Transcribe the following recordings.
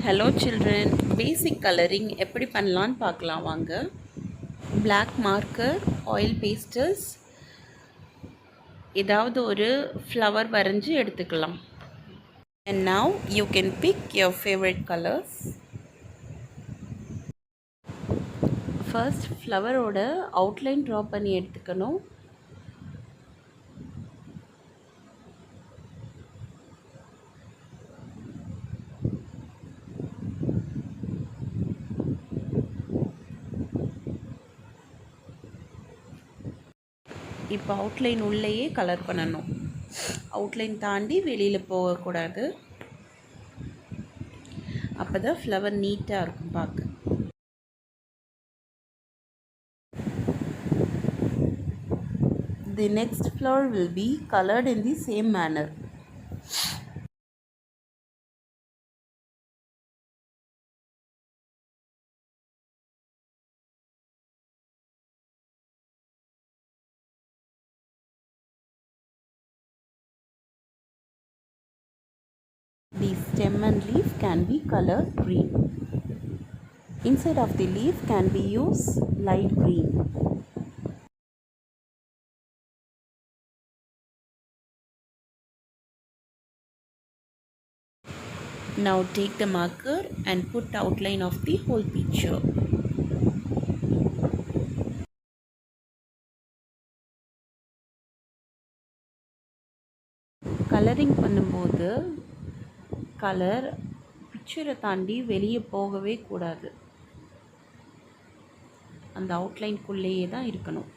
Hello children, basic coloring எப்படி பண்ணலான்னு பார்க்கலாம் வாங்க. Black marker, oil pastels, ஏதாவது ஒரு flower வரைஞ்சி எடுத்துக்கலாம். And now you can pick your favorite colors. First flower ஓட outline draw பண்ணி எடுத்துக்கணும். இப்போ அவுட்லைன் உள்ளேயே கலர் பண்ணணும். அவுட்லைன் தாண்டி வெளியில் போகக்கூடாது. அப்போ தான் ஃப்ளவர் நீட்டாக இருக்கும் பார்க்க. The next flower will be colored in the same manner. The stem and leaf can be colored green. Inside of the leaf can be used light green. Now take the marker and put the outline of the whole picture. Coloring பண்ணும்போது colour பிக்சரை தாண்டி வெளியே போகவே கூடாது. அந்த அவுட்லைன்குள்ளேயே தான் இருக்கணும்.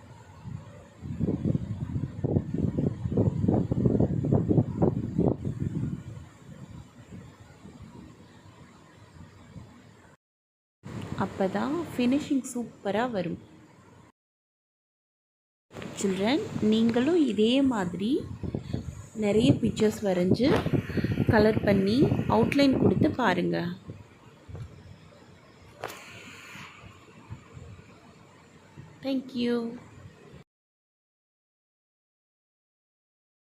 அப்போ தான் ஃபினிஷிங் சூப்பராக வரும். சில்ட்ரன், நீங்களும் இதே மாதிரி நிறைய பிக்சர்ஸ் வரைஞ்சி கலர் பண்ணி அவுட்லைன் கொடுத்து பாருங்கள். Thank you.